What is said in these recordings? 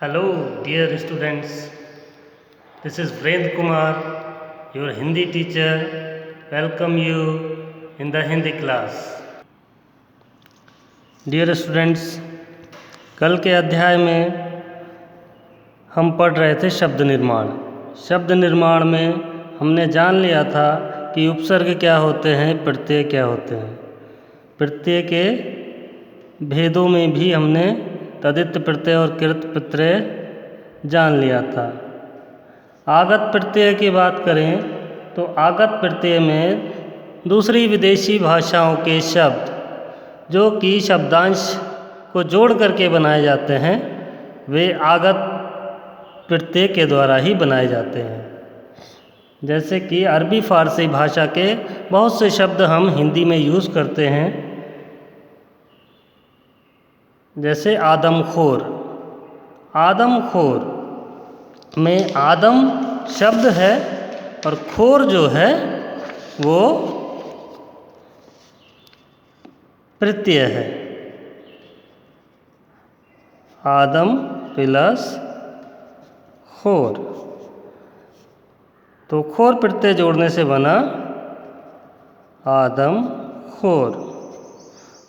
Hello, dear students. This is Vrendra Kumar, your Hindi teacher. Welcome you in the Hindi class. Dear students, कल के अध्याय में हम पढ़ रहे थे शब्द निर्माण। शब्द निर्माण में हमने जान लिया था कि उपसर्ग क्या होते हैं, प्रत्यय क्या होते हैं। प्रत्यय के भेदों में भी हमने तदित प्रत्यय और कृत प्रत्यय जान लिया था। आगत प्रत्यय की बात करें तो आगत प्रत्यय में दूसरी विदेशी भाषाओं के शब्द जो कि शब्दांश को जोड़ करके बनाए जाते हैं वे आगत प्रत्यय के द्वारा ही बनाए जाते हैं। जैसे कि अरबी फारसी भाषा के बहुत से शब्द हम हिंदी में यूज़ करते हैं, जैसे आदमखोर। आदमखोर में आदम शब्द है और खोर जो है वो प्रत्यय है। आदम प्लस खोर, तो खोर प्रत्यय जोड़ने से बना आदम खोर।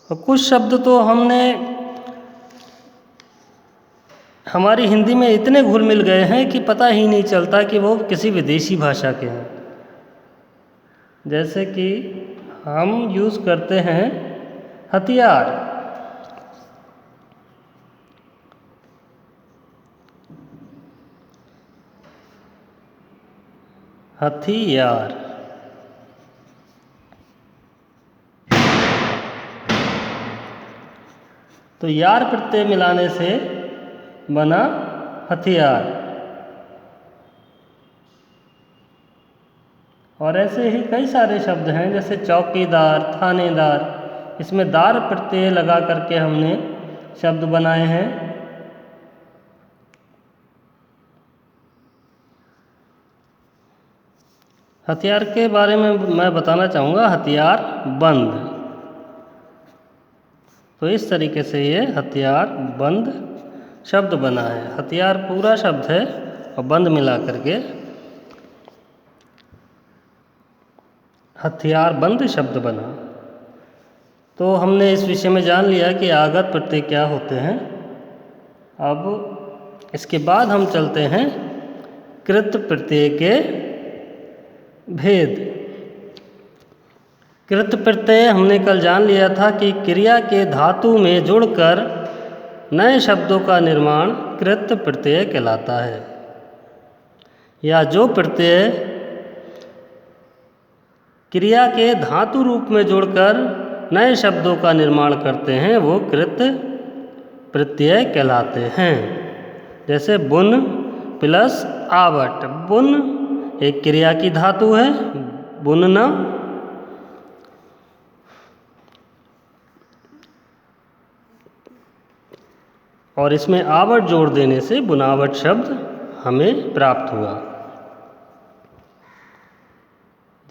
और कुछ शब्द तो हमारी हिंदी में इतने घुल मिल गए हैं कि पता ही नहीं चलता कि वो किसी विदेशी भाषा के हैं। जैसे कि हम यूज़ करते हैं हथियार। हथियार तो यार प्रत्यय मिलाने से बना हथियार। और ऐसे ही कई सारे शब्द हैं, जैसे चौकीदार, थानेदार। इसमें दार प्रत्यय लगा करके हमने शब्द बनाए हैं। हथियार के बारे में मैं बताना चाहूँगा, हथियार बंद। तो इस तरीके से ये हथियार बंद शब्द बना है। हथियार पूरा शब्द है और बंद मिला करके हथियार बंद शब्द बना। तो हमने इस विषय में जान लिया कि आगत प्रत्यय क्या होते हैं। अब इसके बाद हम चलते हैं कृत प्रत्यय के भेद। कृत प्रत्यय हमने कल जान लिया था कि क्रिया के धातु में जुड़कर नए शब्दों का निर्माण कृत प्रत्यय कहलाता है। या जो प्रत्यय क्रिया के धातु रूप में जोड़कर नए शब्दों का निर्माण करते हैं वो कृत प्रत्यय कहलाते हैं। जैसे बुन प्लस आवट। बुन एक क्रिया की धातु है, बुनना। और इसमें आवट जोड़ देने से बुनावट शब्द हमें प्राप्त हुआ।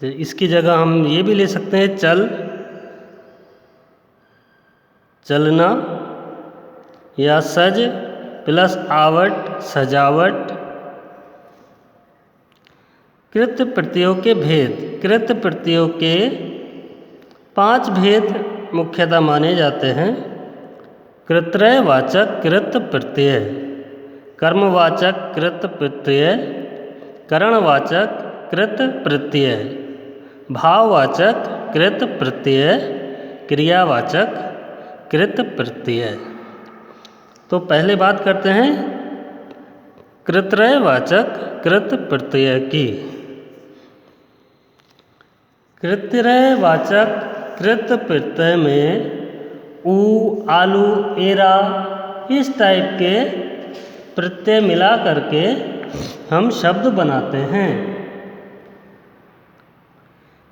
इसकी जगह हम ये भी ले सकते हैं चल, चलना। या सज प्लस आवट, सजावट। कृत प्रत्ययों के भेद। कृत प्रत्ययों के 5 भेद मुख्यतः माने जाते हैं। कृत्रयवाचक कृत प्रत्यय, कर्मवाचक कृत प्रत्यय, करणवाचक कृत प्रत्यय, भाववाचक कृत प्रत्यय, क्रियावाचक कृत प्रत्यय। तो पहले बात करते हैं कृत्रयवाचक कृत प्रत्यय की। कृत्रयवाचक कृत प्रत्यय में ऊ, आलू, एरा इस टाइप के प्रत्यय मिला करके हम शब्द बनाते हैं।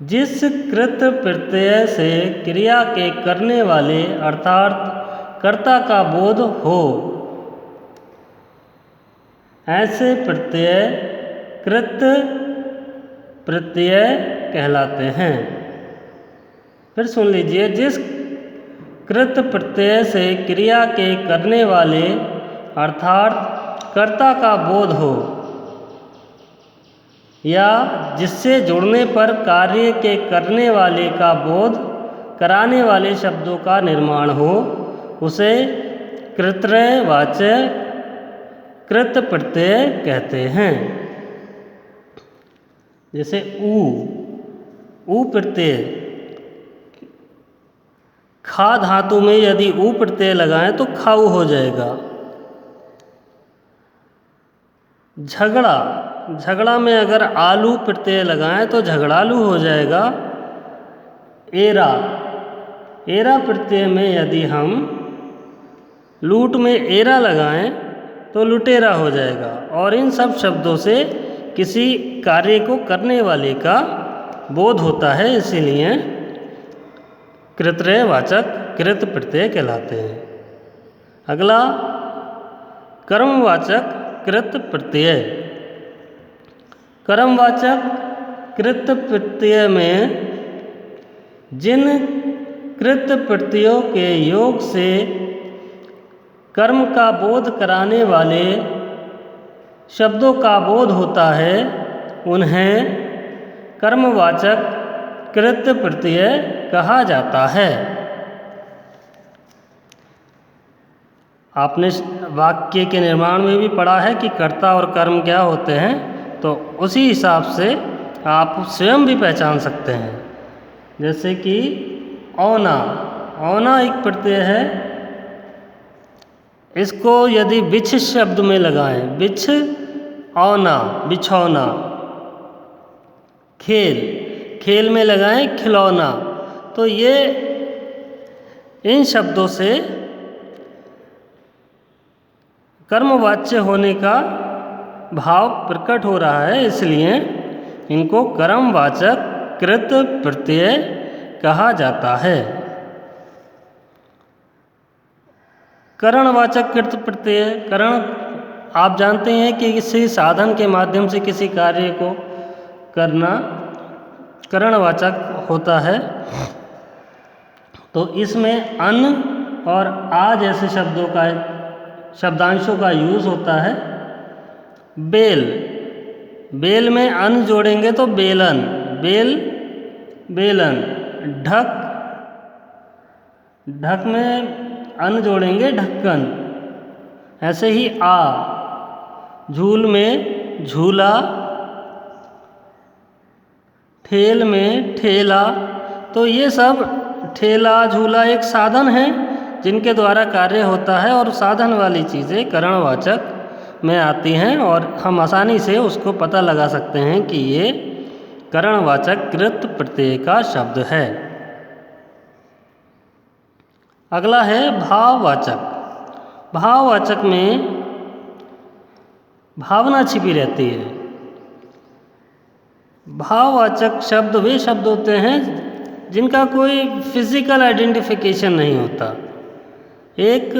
जिस कृत प्रत्यय से क्रिया के करने वाले अर्थात कर्ता का बोध हो, ऐसे प्रत्यय कृत प्रत्यय कहलाते हैं। फिर सुन लीजिए, जिस कृत प्रत्यय से क्रिया के करने वाले अर्थात कर्ता का बोध हो या जिससे जुड़ने पर कार्य के करने वाले का बोध कराने वाले शब्दों का निर्माण हो, उसे कृत्रयवाचक कृत प्रत्यय कहते हैं। जैसे ऊ प्रत्यय, खा धातु में यदि ऊ प्रत्यय लगाएं तो खाऊ हो जाएगा। झगड़ा में अगर आलू प्रत्यय लगाएं तो झगड़ालू हो जाएगा। एरा प्रत्यय में यदि हम लूट में एरा लगाएं तो लुटेरा हो जाएगा। और इन सब शब्दों से किसी कार्य को करने वाले का बोध होता है, इसीलिए कृत्रयवाचक कृत प्रत्यय कहलाते हैं। अगला कर्मवाचक कृत प्रत्यय। कर्मवाचक कृत प्रत्यय में जिन कृत प्रत्ययों के योग से कर्म का बोध कराने वाले शब्दों का बोध होता है, उन्हें कर्मवाचक कृत प्रत्यय कहा जाता है। आपने वाक्य के निर्माण में भी पढ़ा है कि कर्ता और कर्म क्या होते हैं, तो उसी हिसाब से आप स्वयं भी पहचान सकते हैं। जैसे कि औना एक प्रत्यय है। इसको यदि बिछ शब्द में लगाएं, बिछ औना बिछौना। खेल में लगाएं खिलौना। तो ये इन शब्दों से कर्मवाच्य होने का भाव प्रकट हो रहा है, इसलिए इनको कर्मवाचक कृत प्रत्यय कहा जाता है। करणवाचक कृत प्रत्यय। करण आप जानते हैं कि किसी साधन के माध्यम से किसी कार्य को करना करणवाचक होता है। तो इसमें अन और आ जैसे शब्दांशों का यूज होता है। बेल में अन जोड़ेंगे तो बेलन, बेलन। ढक में अन जोड़ेंगे ढक्कन। ऐसे ही झूल में झूला, ठेल में ठेला। तो ये सब ठेला झूला एक साधन है जिनके द्वारा कार्य होता है, और साधन वाली चीज़ें करणवाचक में आती हैं और हम आसानी से उसको पता लगा सकते हैं कि ये करणवाचक कृत प्रत्यय का शब्द है। अगला है भाववाचक। भाववाचक में भावना छिपी रहती है। भाववाचक शब्द वे शब्द होते हैं जिनका कोई फिजिकल आइडेंटिफिकेशन नहीं होता। एक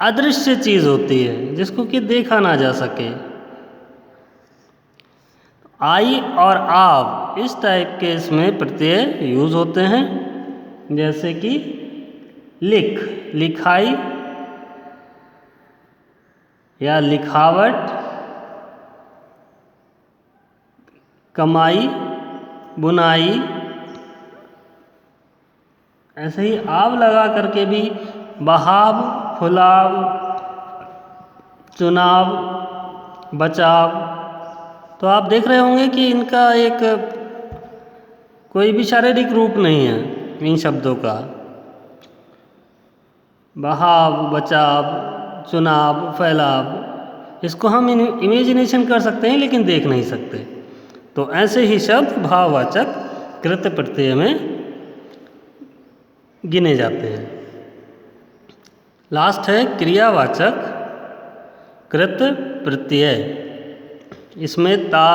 अदृश्य चीज़ होती है जिसको कि देखा ना जा सके। आई और आव इस टाइप के इसमें प्रत्यय यूज होते हैं। जैसे कि लिखाई या लिखावट, कमाई, बुनाई। ऐसे ही आव लगा करके भी बहाव, फुलाव, चुनाव, बचाव। तो आप देख रहे होंगे कि इनका एक कोई भी शारीरिक रूप नहीं है इन शब्दों का। बहाव, बचाव, चुनाव, फैलाव, इसको हम इमेजिनेशन कर सकते हैं लेकिन देख नहीं सकते। तो ऐसे ही शब्द भाववाचक कृत प्रत्यय में गिने जाते हैं। लास्ट है क्रियावाचक कृत प्रत्यय। इसमें ता,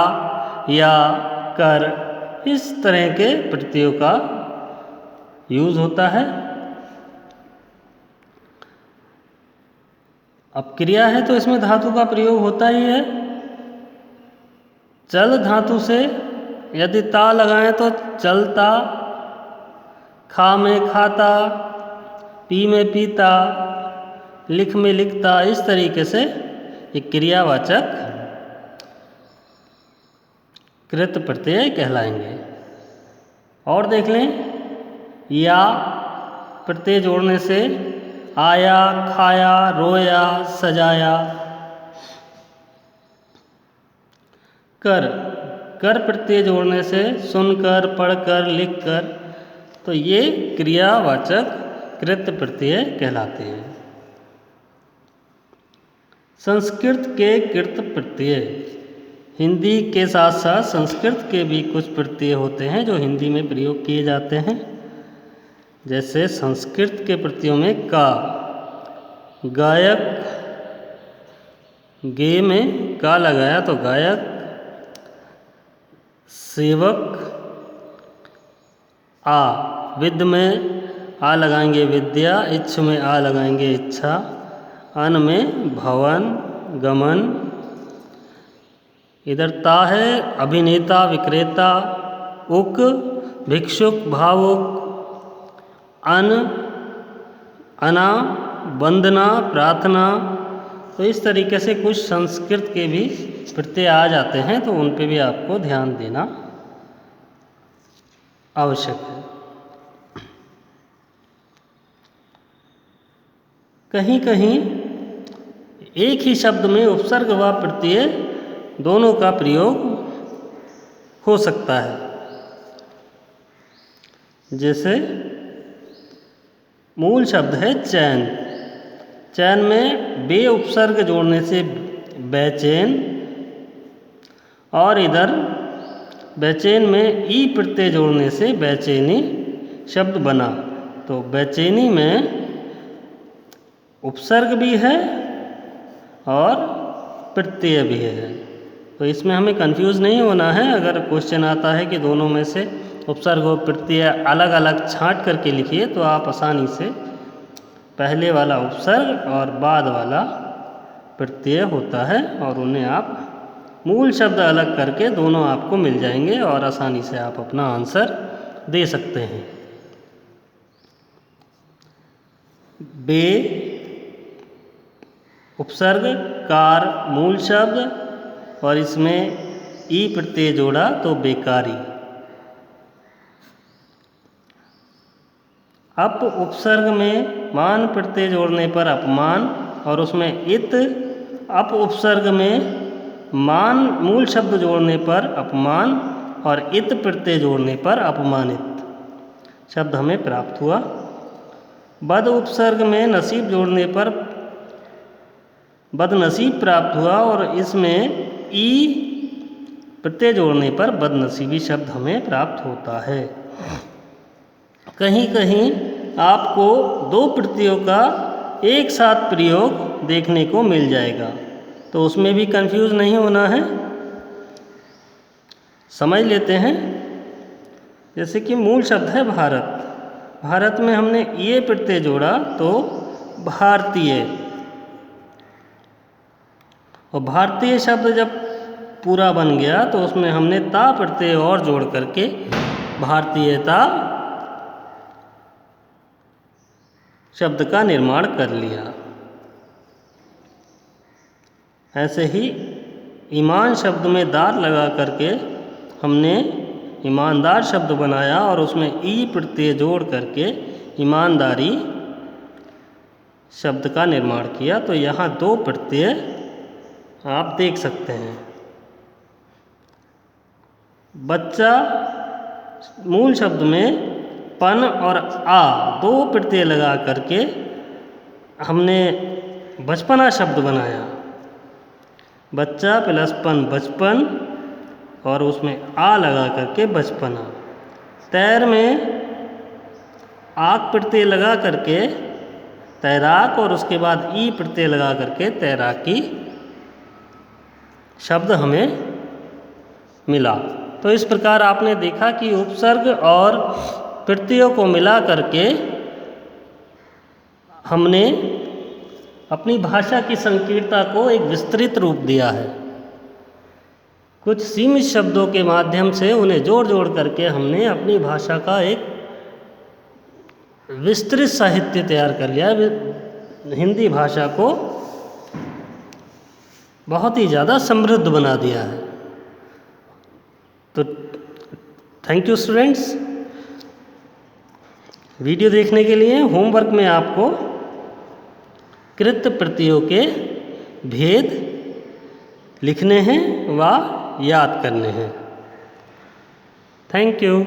या, कर इस तरह के प्रत्ययों का यूज होता है। अब क्रिया है तो इसमें धातु का प्रयोग होता ही है। चल धातु से यदि ता लगाएं तो चलता, खा में खाता, पी में पीता, लिख में लिखता। इस तरीके से ये क्रियावाचक कृत प्रत्यय कहलाएंगे। और देख लें, या प्रत्यय जोड़ने से आया, खाया, रोया, सजाया। कर, कर प्रत्यय जोड़ने से सुनकर, पढ़कर, लिखकर। तो ये क्रियावाचक कृत प्रत्यय कहलाते हैं। संस्कृत के कृत प्रत्यय, हिंदी के साथ साथ संस्कृत के भी कुछ प्रत्यय होते हैं जो हिंदी में प्रयोग किए जाते हैं। जैसे संस्कृत के प्रत्ययों में का, गायक, गे में का लगाया तो गायक, सेवक, आ, विद में आ लगाएंगे विद्या, इच्छ में आ लगाएंगे इच्छा, अन में भवन, गमन। इधर ता है अभिनेता, विक्रेता, उक, भिक्षुक, भावुक, अन, अना, वंदना, प्रार्थना। तो इस तरीके से कुछ संस्कृत के भी प्रत्यय आ जाते हैं, तो उन पे भी आपको ध्यान देना आवश्यक है। कहीं कहीं एक ही शब्द में उपसर्ग व प्रत्यय दोनों का प्रयोग हो सकता है। जैसे मूल शब्द है चैन, चैन में बे उपसर्ग जोड़ने से बेचैन, और इधर बेचैन में ई प्रत्यय जोड़ने से बेचैनी शब्द बना। तो बेचैनी में उपसर्ग भी है और प्रत्यय भी है, तो इसमें हमें कंफ्यूज नहीं होना है। अगर क्वेश्चन आता है कि दोनों में से उपसर्ग और प्रत्यय अलग अलग छांट करके लिखिए, तो आप आसानी से पहले वाला उपसर्ग और बाद वाला प्रत्यय होता है, और उन्हें आप मूल शब्द अलग करके दोनों आपको मिल जाएंगे और आसानी से आप अपना आंसर दे सकते हैं। बे उपसर्ग, कार मूल शब्द, और इसमें ई प्रत्यय जोड़ा तो बेकारी। अप उपसर्ग में मान प्रत्यय जोड़ने पर अपमान, और उसमें इत अप उपसर्ग में मान मूल शब्द जोड़ने पर अपमान, और इत प्रत्यय जोड़ने पर अपमानित शब्द हमें प्राप्त हुआ। बद उपसर्ग में नसीब जोड़ने पर बदनसीब प्राप्त हुआ, और इसमें ई प्रत्यय जोड़ने पर बदनसीबी शब्द हमें प्राप्त होता है। कहीं कहीं आपको दो प्रत्ययों का एक साथ प्रयोग देखने को मिल जाएगा, तो उसमें भी कंफ्यूज नहीं होना है। समझ लेते हैं। जैसे कि मूल शब्द है भारत, भारत में हमने ये प्रत्यय जोड़ा तो भारतीय, और भारतीय शब्द जब पूरा बन गया तो उसमें हमने ता प्रत्यय और जोड़ करके भारतीयता शब्द का निर्माण कर लिया। ऐसे ही ईमान शब्द में दार लगा करके हमने ईमानदार शब्द बनाया, और उसमें ई प्रत्यय जोड़ करके ईमानदारी शब्द का निर्माण किया। तो यहाँ दो प्रत्यय आप देख सकते हैं। बच्चा मूल शब्द में पन और आ दो प्रत्यय लगा करके हमने बचपना शब्द बनाया। बच्चा प्लस पन बचपन, और उसमें आ लगा करके बचपना। तैर में आक प्रत्यय लगा करके तैराक, और उसके बाद ई प्रत्यय लगा करके तैराकी शब्द हमें मिला। तो इस प्रकार आपने देखा कि उपसर्ग और प्रत्ययों को मिला करके हमने अपनी भाषा की संकीर्णता को एक विस्तृत रूप दिया है। कुछ सीमित शब्दों के माध्यम से उन्हें जोड़ जोड़ करके हमने अपनी भाषा का एक विस्तृत साहित्य तैयार कर लिया। हिंदी भाषा को बहुत ही ज़्यादा समृद्ध बना दिया है। तो थैंक यू स्टूडेंट्स। वीडियो देखने के लिए होमवर्क में आपको कृत प्रत्ययों के भेद लिखने हैं व याद करने हैं। Thank you.